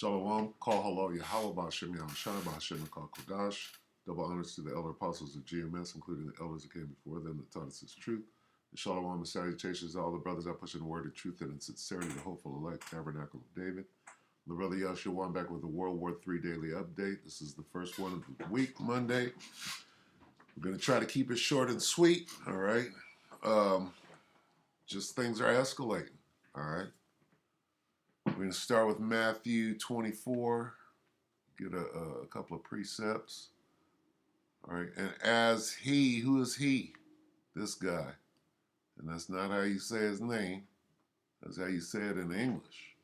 Shalom, call hello, Yahweh Ba'Shem Yahushua Ba'Shem Kal Kodash. Double honors to the elder apostles of GMS, including the elders that came before them that taught us his truth. And shalom and salutations to all the brothers that push in the word of truth and in sincerity, the hopeful elect tabernacle of David. The brother Yahshua back with the World War III daily update. This is the first one of the week, Monday. We're going to try to keep it short and sweet, all right? Just things are escalating, all right? We're going to start with Matthew 24, get a couple of precepts. All right, and as he, who is he? This guy. And that's not how you say his name. That's how you say it in English.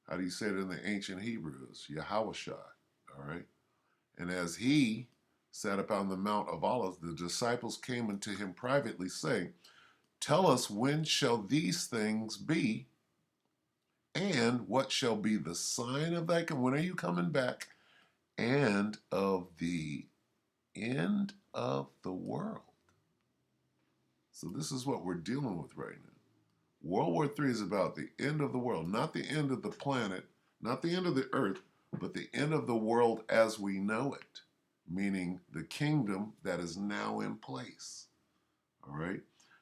How do you say it in the ancient Hebrews? Yahushua, all right? And as he sat upon the Mount of Olives, the disciples came unto him privately, saying, Tell us, when shall these things be? And what shall be the sign of thy coming? When are you coming back? And of the end of the world. So this is what we're dealing with right now. World War III is about the end of the world, not the end of the planet, not the end of the earth, but the end of the world as we know it, meaning the kingdom that is now in place. All right?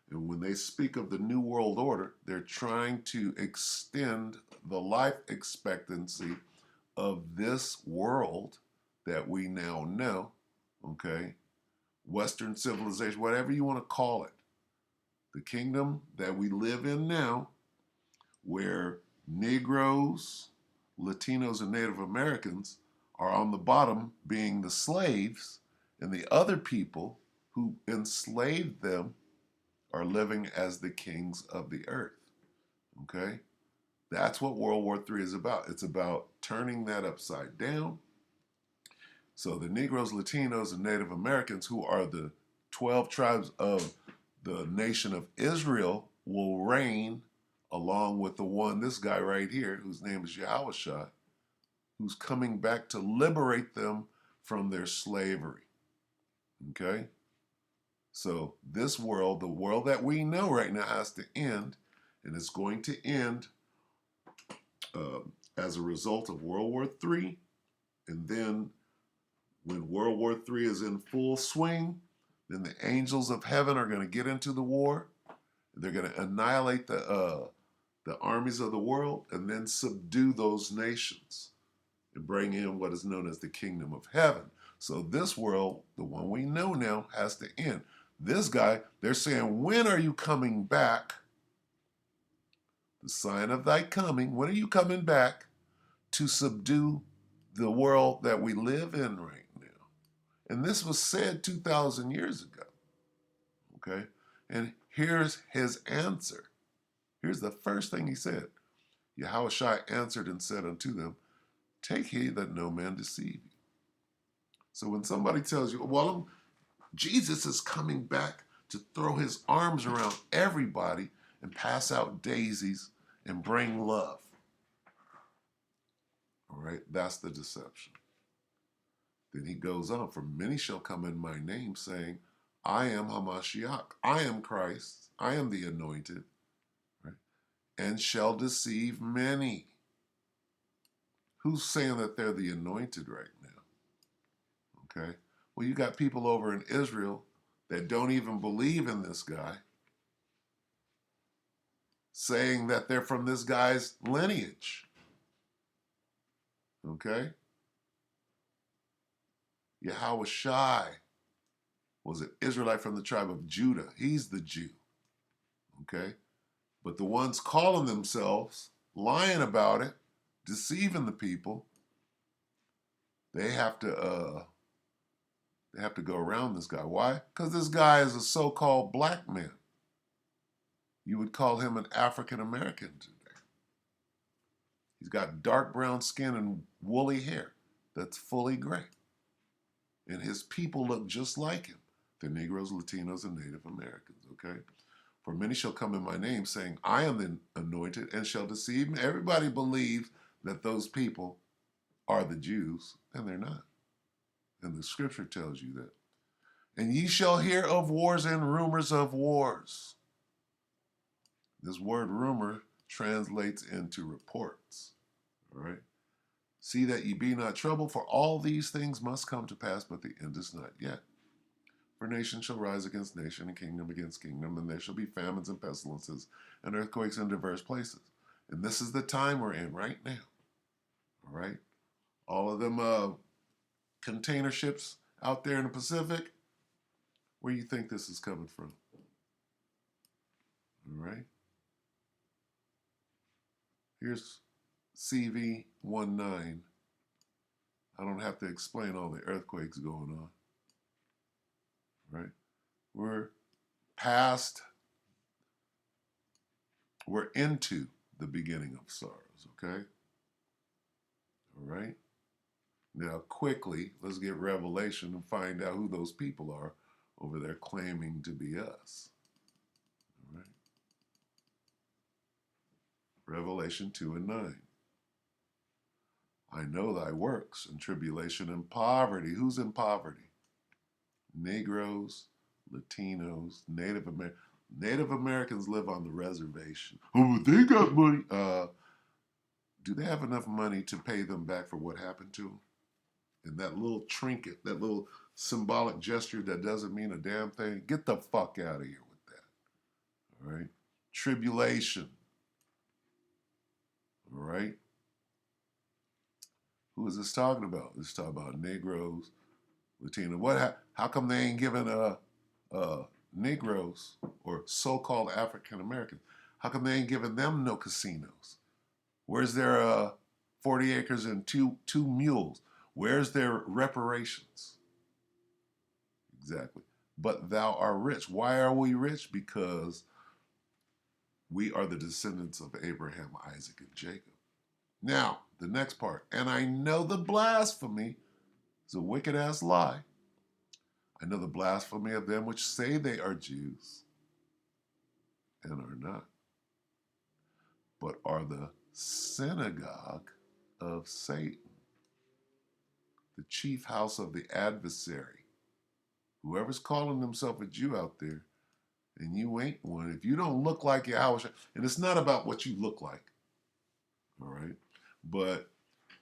And when they speak of the New World Order, they're trying to extend the life expectancy of this world that we now know, okay? Western civilization, whatever you want to call it. The kingdom that we live in now, where Negroes, Latinos, and Native Americans are on the bottom being the slaves, and the other people who enslaved them are living as the kings of the earth. Okay? That's what World War III is about. It's about turning that upside down. So the Negroes, Latinos, and Native Americans, who are the 12 tribes of the nation of Israel, will reign along with the one, this guy right here, whose name is Yahushua, who's coming back to liberate them from their slavery. Okay? So this world, the world that we know right now, has to end, and it's going to end as a result of World War III. And then when World War III is in full swing, then the angels of heaven are going to get into the war. They're going to annihilate the armies of the world and then subdue those nations and bring in what is known as the kingdom of heaven. So this world, the one we know now, has to end. This guy, they're saying, when are you coming back? The sign of thy coming. When are you coming back to subdue the world that we live in right now? And this was said 2,000 years ago. Okay? And here's his answer. Here's the first thing he said. Yahushua answered and said unto them, Take heed that no man deceive you. So when somebody tells you, well, Jesus is coming back to throw his arms around everybody and pass out daisies and bring love. All right, that's the deception. Then he goes on, for many shall come in my name, saying, I am Hamashiach, I am Christ, I am the anointed, right? And shall deceive many. Who's saying that they're the anointed right now? Okay, well, you got people over in Israel that don't even believe in this guy, saying that they're from this guy's lineage. Okay? Yahushua was an Israelite from the tribe of Judah. He's the Jew. Okay? But the ones calling themselves, lying about it, deceiving the people, they have to go around this guy. Why? Because this guy is a so-called black man. You would call him an African American today. He's got dark brown skin and woolly hair that's fully gray. And his people look just like him, the Negroes, Latinos, and Native Americans, okay? For many shall come in my name, saying, I am the anointed, and shall deceive me. Everybody believes that those people are the Jews, and they're not. And the scripture tells you that. And ye shall hear of wars and rumors of wars. This word rumor translates into reports, all right? See that ye be not troubled, for all these things must come to pass, but the end is not yet. For nation shall rise against nation, and kingdom against kingdom, and there shall be famines and pestilences and earthquakes in diverse places. And this is the time we're in right now. All right? All of them container ships out there in the Pacific, where do you think this is coming from? All right? Here's CV19. I don't have to explain all the earthquakes going on. Right? We're into the beginning of sorrows, okay? All right? Now, quickly, let's get Revelation and find out who those people are over there claiming to be us. All right? Revelation 2 and 9. I know thy works and tribulation and poverty. Who's in poverty? Negroes, Latinos, Native Americans. Native Americans live on the reservation. Oh, they got money. Do they have enough money to pay them back for what happened to them? And that little trinket, that little symbolic gesture that doesn't mean a damn thing, get the fuck out of here with that. All right? Tribulation. All right? Who is this talking about? This is talking about Negroes, Latino. How come they ain't giving Negroes or so-called African Americans? How come they ain't giving them no casinos? Where's their 40 acres and two mules? Where's their reparations? Exactly. But thou art rich. Why are we rich? Because we are the descendants of Abraham, Isaac, and Jacob. Now, the next part. And I know the blasphemy is a wicked-ass lie. I know the blasphemy of them which say they are Jews and are not, but are the synagogue of Satan, the chief house of the adversary. Whoever's calling himself a Jew out there, and you ain't one, if you don't look like Yahweh, and it's not about what you look like, all right? But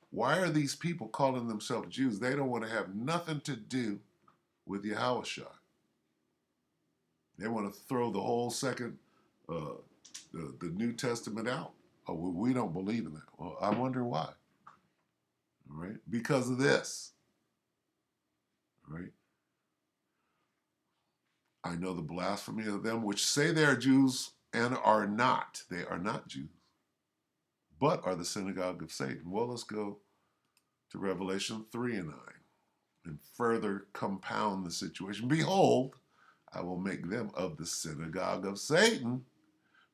why are these people calling themselves Jews? They don't want to have nothing to do with Yahweh. They want to throw the whole the New Testament out. Oh, well, we don't believe in that. Well, I wonder why. All right? Because of this. All right? I know the blasphemy of them which say they are Jews and are not. They are not Jews, but are the synagogue of Satan. Well, let's go to Revelation 3 and 9 and further compound the situation. Behold, I will make them of the synagogue of Satan,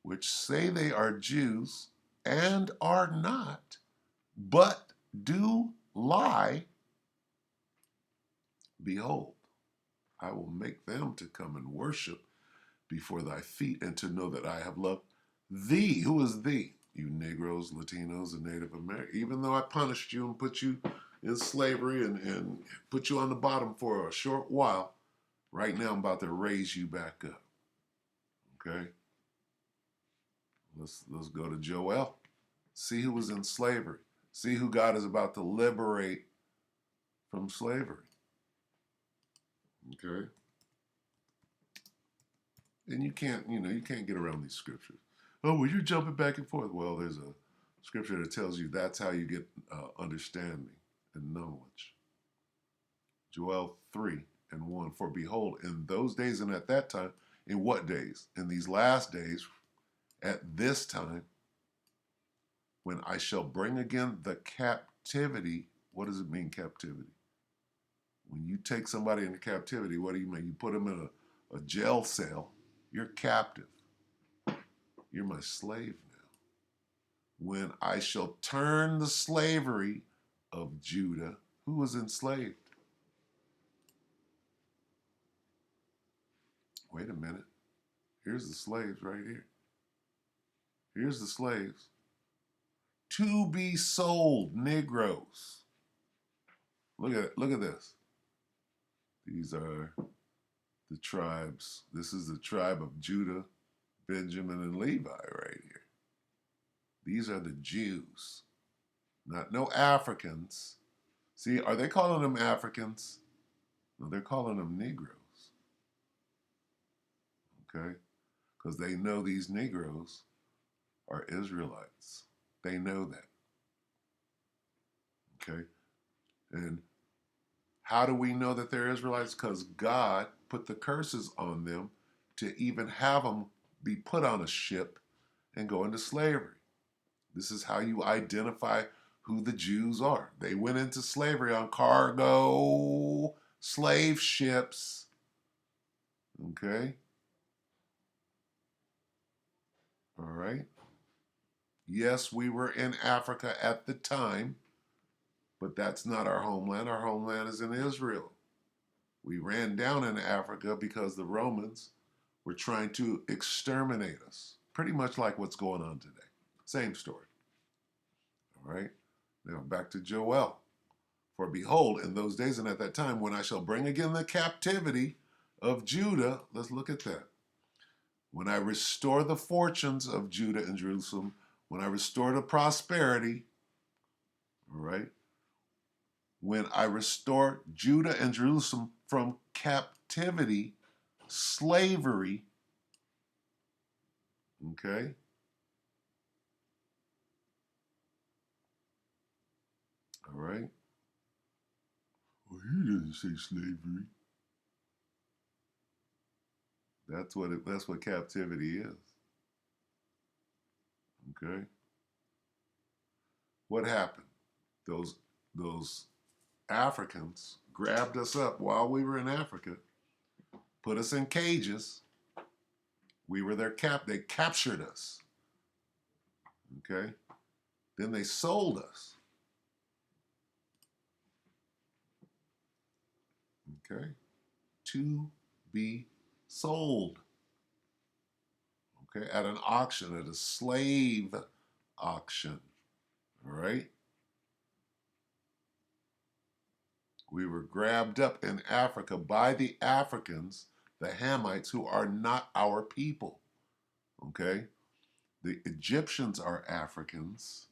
which say they are Jews and are not, but do lie. Behold, I will make them to come and worship before thy feet and to know that I have loved thee. Who is thee? You Negroes, Latinos, and Native Americans. Even though I punished you and put you in slavery and put you on the bottom for a short while, right now I'm about to raise you back up. Okay? Let's go to Joel. See who was in slavery. See who God is about to liberate from slavery. Okay? And you can't get around these scriptures. Oh, well, you're jumping back and forth. Well, there's a scripture that tells you that's how you get understanding and knowledge. Joel 3 and 1. For behold, in those days and at that time, in what days? In these last days, at this time, when I shall bring again the captivity. What does it mean, captivity? When you take somebody into captivity, what do you mean? You put them in a jail cell. You're captive. You're my slave now. When I shall turn the slavery of Judah, who was enslaved? Wait a minute. Here's the slaves right here. Here's the slaves. To be sold, Negroes. Look at it. Look at this. These are the tribes. This is the tribe of Judah, Benjamin, and Levi right here. These are the Jews. Not no Africans. See, are they calling them Africans? No, they're calling them Negroes. Okay? Because they know these Negroes are Israelites. They know that. Okay? And how do we know that they're Israelites? Because God put the curses on them to even have them be put on a ship and go into slavery. This is how you identify who the Jews are. They went into slavery on cargo slave ships. Okay? All right? Yes, we were in Africa at the time, but that's not our homeland. Our homeland is in Israel. We ran down into Africa because the Romans were trying to exterminate us. Pretty much like what's going on today. Same story. All right? Now back to Joel. For behold, in those days and at that time, when I shall bring again the captivity of Judah, let's look at that. When I restore the fortunes of Judah and Jerusalem, when I restore the prosperity, all right, when I restore Judah and Jerusalem from captivity, slavery, okay, all right. Well, he doesn't say slavery. That's what captivity is. Okay. What happened? Those Africans grabbed us up while we were in Africa, put us in cages. We were they captured us. Okay? Then they sold us. Okay? To be sold. Okay? At an auction, at a slave auction. All right? We were grabbed up in Africa by the Africans, the Hamites, who are not our people. Okay? The Egyptians are Africans.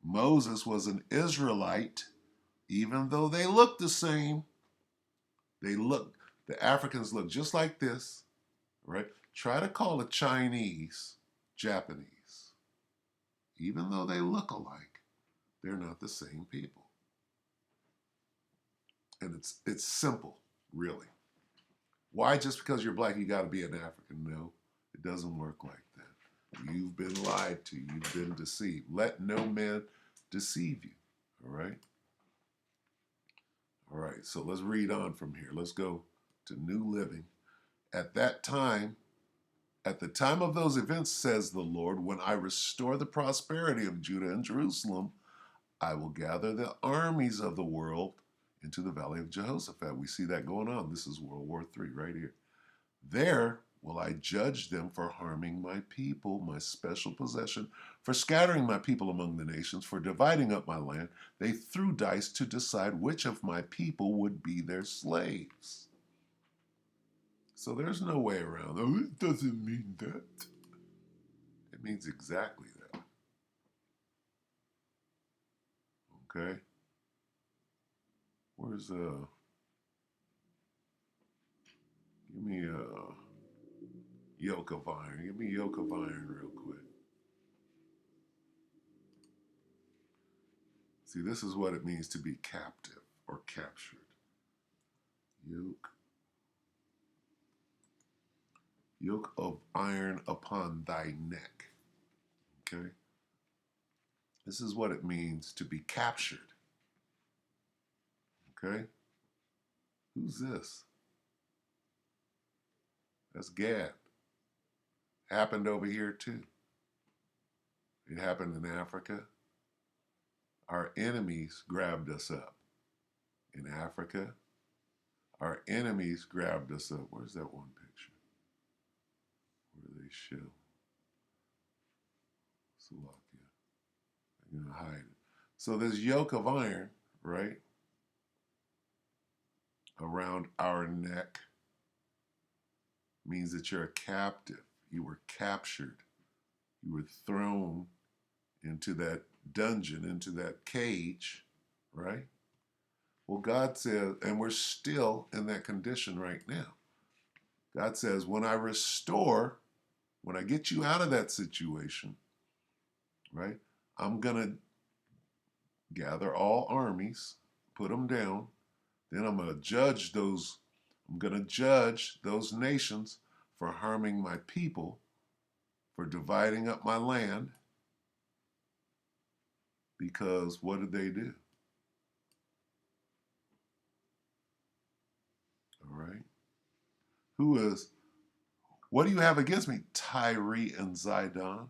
Moses was an Israelite, even though they look the same. The Africans look just like this, right? Try to call the Chinese Japanese. Even though they look alike, they're not the same people. And it's simple, really. Why just because you're black you got to be an African? No, it doesn't work like that. You've been lied to. You've been deceived. Let no man deceive you. All right? All right, so let's read on from here. Let's go to New Living. At that time, at the time of those events, says the Lord, when I restore the prosperity of Judah and Jerusalem, I will gather the armies of the world into the valley of Jehoshaphat. We see that going on. This is World War III right here. There will I judge them for harming my people, my special possession, for scattering my people among the nations, for dividing up my land. They threw dice to decide which of my people would be their slaves. So there's no way around. Oh, it doesn't mean that. It means exactly that. Okay? Where's give me a yoke of iron. Give me a yoke of iron real quick. See, this is what it means to be captive or captured. Yoke of iron upon thy neck. Okay? This is what it means to be captured. Okay? Who's this? That's Gad. Happened over here too. It happened in Africa. Our enemies grabbed us up. In Africa, our enemies grabbed us up. Where's that one picture? Where they show Slovakia. I'm going to hide it. So this yoke of iron, right, around our neck means that you're a captive. You were captured. You were thrown into that dungeon, into that cage, right? Well, God says, and we're still in that condition right now. God says, when I restore, when I get you out of that situation, right, I'm going to gather all armies, put them down. Then I'm going to judge those. I'm going to judge those nations for harming my people, for dividing up my land. Because what did they do? All right. What do you have against me? Tyre and Zidon,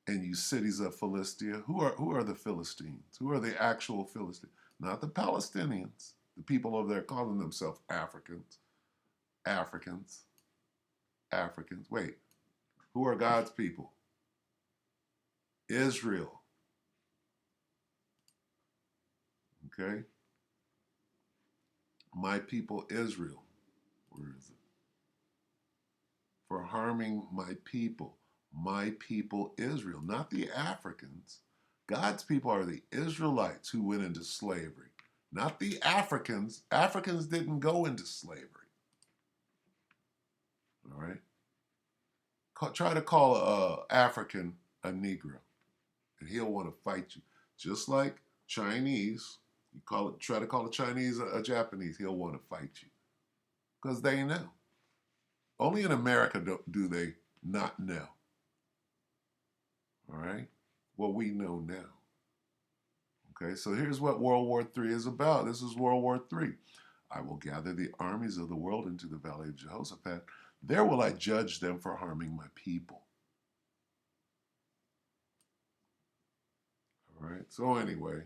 and you cities of Philistia. Who are the Philistines? Who are the actual Philistines? Not the Palestinians. The people over there calling themselves Africans. Africans. Africans. Wait, who are God's people? Israel. Okay? My people Israel. Where is it? For harming my people. My people Israel. Not the Africans. God's people are the Israelites who went into slavery. Not the Africans. Africans didn't go into slavery. All right? Try to call a African a Negro, and he'll want to fight you. Just like Chinese, try to call a Chinese a Japanese, he'll want to fight you. Because they know. Only in America do they not know. All right? Well, we know now. Okay, so here's what World War III is about. This is World War III. I will gather the armies of the world into the valley of Jehoshaphat. There will I judge them for harming my people. All right, so anyway,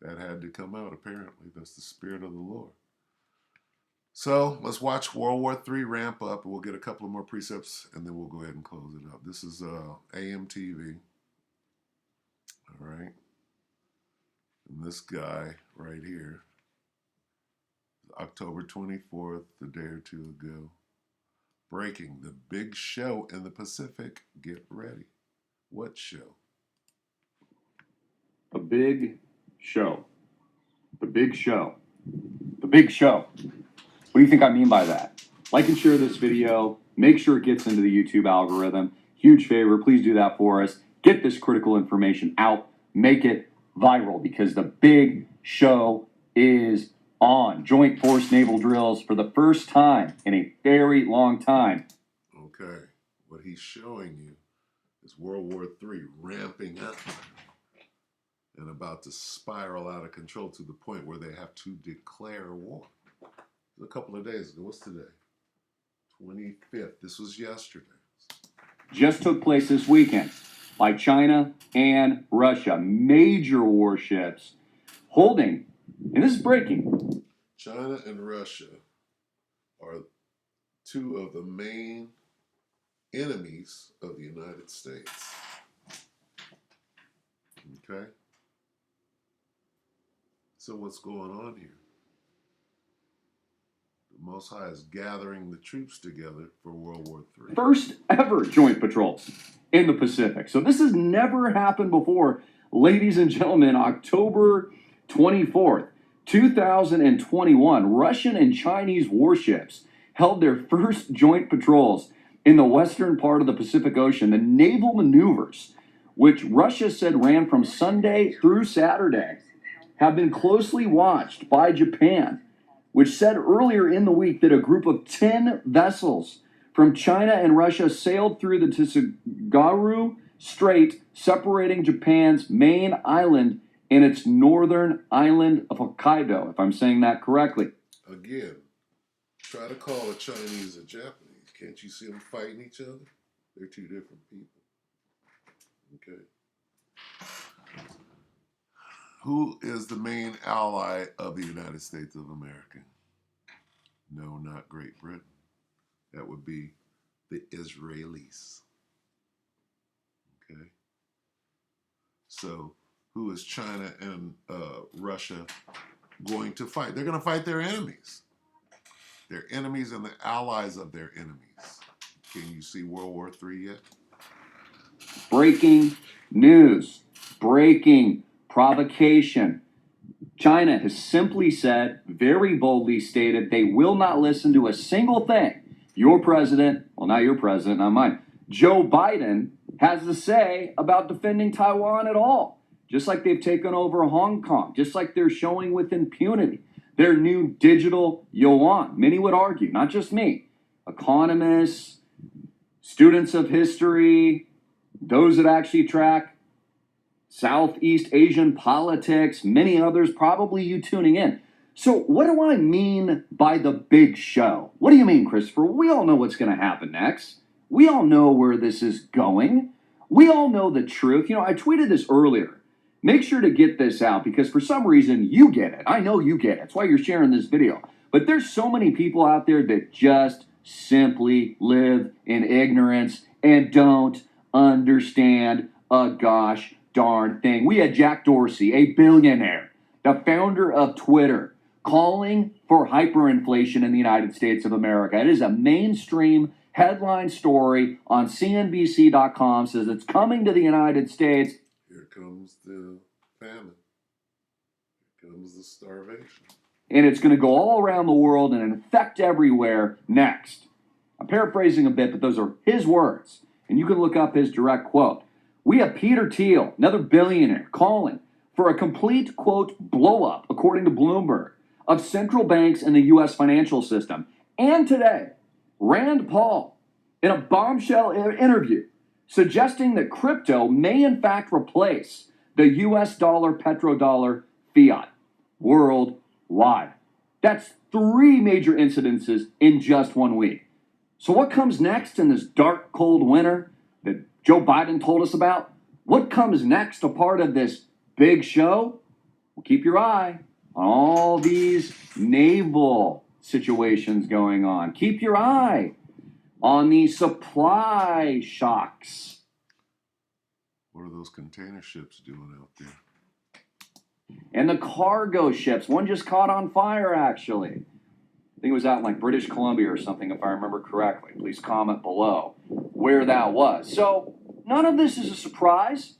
that had to come out apparently. That's the Spirit of the Lord. So let's watch World War III ramp up. We'll get a couple of more precepts and then we'll go ahead and close it up. This is AMTV. All right. And this guy right here, October 24th, a day or two ago, breaking the big show in the Pacific. Get ready. What show? A big show. The big show. The big show. What do you think I mean by that? Like and share this video. Make sure it gets into the YouTube algorithm. Huge favor. Please do that for us. Get this critical information out. Make it viral because the big show is on. Joint Force Naval Drills for the first time in a very long time. Okay. What he's showing you is World War III ramping up and about to spiral out of control to the point where they have to declare war. A couple of days ago. What's today? 25th. This was yesterday. Just took place this weekend by China and Russia. Major warships holding, and this is breaking. China and Russia are two of the main enemies of the United States. Okay? So what's going on here? The Most High is gathering the troops together for World War III. First ever joint patrols in the Pacific. So this has never happened before. Ladies and gentlemen, October 24th, 2021, Russian and Chinese warships held their first joint patrols in the western part of the Pacific Ocean. The naval maneuvers, which Russia said ran from Sunday through Saturday, have been closely watched by Japan, which said earlier in the week that a group of 10 vessels from China and Russia sailed through the Tsugaru Strait, separating Japan's main island and its northern island of Hokkaido, if I'm saying that correctly. Again, try to call a Chinese a Japanese. Can't you see them fighting each other? They're two different people. Okay. Who is the main ally of the United States of America? No, not Great Britain. That would be the Israelis. Okay. So, who is China and Russia going to fight? They're going to fight their enemies. Their enemies and the allies of their enemies. Can you see World War III yet? Breaking news. Breaking provocation. China has simply said, very boldly stated, they will not listen to a single thing your president, well, not your president, not mine, Joe Biden has to say about defending Taiwan at all. Just like they've taken over Hong Kong, just like they're showing with impunity their new digital yuan. Many would argue, not just me, economists, students of history, those that actually track Southeast Asian politics, many others, probably you tuning in. So, what do I mean by the big show? What do you mean, Christopher? We all know what's going to happen next. We all know where this is going. We all know the truth. You know, I tweeted this earlier. Make sure to get this out because for some reason you get it. I know you get it. That's why you're sharing this video. But there's so many people out there that just simply live in ignorance and don't understand a gosh darn thing. We had Jack Dorsey, a billionaire, the founder of Twitter, calling for hyperinflation in the United States of America. It is a mainstream headline story on CNBC.com, says it's coming to the United States. Here comes the famine. Here comes the starvation. And it's going to go all around the world and infect everywhere next. I'm paraphrasing a bit, but those are his words. And you can look up his direct quote. We have Peter Thiel, another billionaire, calling for a complete, quote, blow up, according to Bloomberg, of central banks in the U.S. financial system. And today, Rand Paul, in a bombshell interview, suggesting that crypto may in fact replace the U.S. dollar, petrodollar, fiat worldwide. That's 3 major incidences in just 1 week. So what comes next in this dark, cold winter that Joe Biden told us about? What comes next, a part of this big show? Well, keep your eye on all these naval situations going on. Keep your eye on the supply shocks. What are those container ships doing out there? And the cargo ships. One just caught on fire, actually. I think it was out in like British Columbia or something, if I remember correctly. Please comment below where that was. So none of this is a surprise.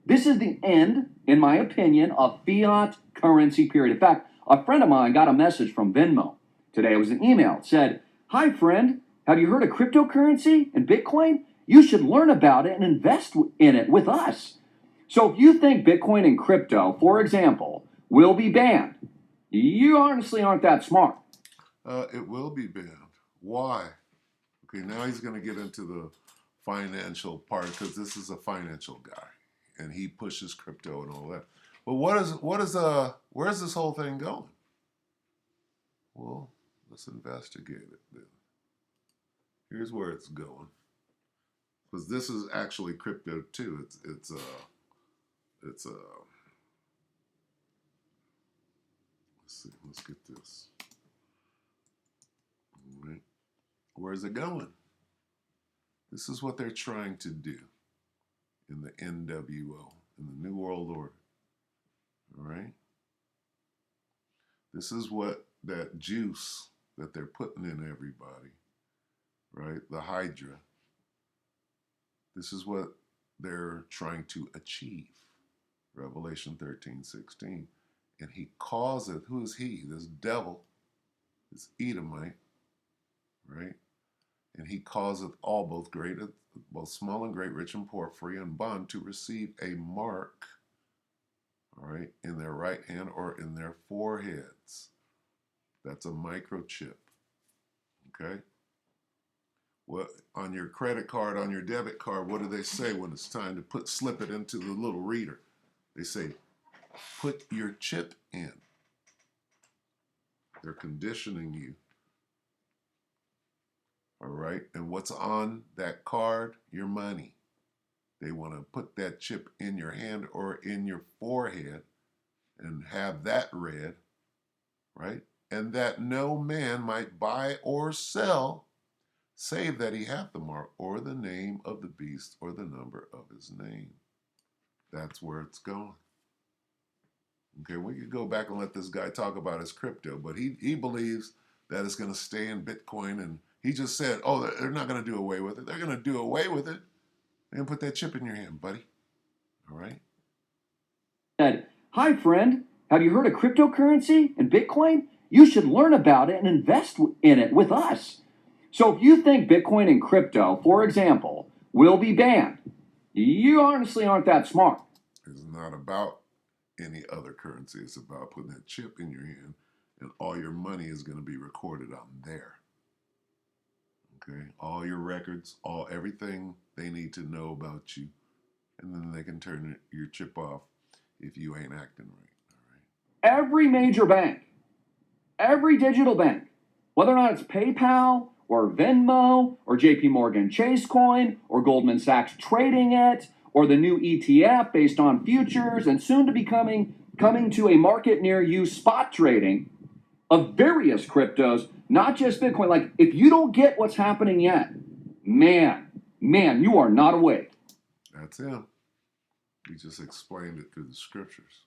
This is the end, in my opinion, of fiat currency period. In fact, a friend of mine got a message from Venmo today. It was an email. It said, "Hi, friend. Have you heard of cryptocurrency and Bitcoin? You should learn about it and invest in it with us." So if you think Bitcoin and crypto, for example, will be banned, you honestly aren't that smart. It will be banned. Why? Okay, now he's going to get into the financial part because this is a financial guy, and he pushes crypto and all that. But where's this whole thing going? Well, let's investigate it then. Here's where it's going, because this is actually crypto too. It's let's see. Let's get this. All right. Where's it going? This is what they're trying to do in the NWO, in the New World Order. All right? This is what that juice that they're putting in everybody, right? The Hydra. This is what they're trying to achieve. Revelation 13:16. And he causeth, who is he? This devil, this Edomite, right? And he causeth all, both small and great, rich and poor, free and bond, to receive a mark, all right, in their right hand or in their foreheads. That's a microchip, okay? What on your credit card, on your debit card, what do they say when it's time to slip it into the little reader? They say, put your chip in. They're conditioning you. All right. And what's on that card? Your money. They want to put that chip in your hand or in your forehead and have that read, right? And that no man might buy or sell, save that he hath the mark or the name of the beast or the number of his name. That's where it's going. Okay, we could go back and let this guy talk about his crypto, but he believes that it's going to stay in Bitcoin, and he just said, oh, they're not going to do away with it. They're going to do away with it. And put that chip in your hand, buddy. All right. Said, "Hi, friend. Have you heard of cryptocurrency and Bitcoin? You should learn about it and invest in it with us." So if you think Bitcoin and crypto, for example, will be banned, you honestly aren't that smart. It's not about any other currency. It's about putting that chip in your hand, and all your money is going to be recorded on there. Okay, all your records, all everything they need to know about you, and then they can turn your chip off if you ain't acting right. All right. Every major bank, every digital bank, whether or not it's PayPal or Venmo or JP Morgan Chase Coin or Goldman Sachs trading it or the new ETF based on futures and soon to be coming to a market near you spot trading of various cryptos, not just Bitcoin. Like if you don't get what's happening yet, man, you are not awake. That's him. We just explained it through the scriptures.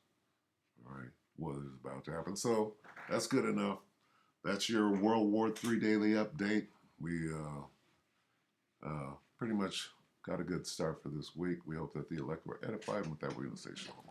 All right, what is about to happen. So that's good enough. That's your World War III daily update. We pretty much got a good start for this week. We hope that the elect were edified. And with that, we're going to say shalom.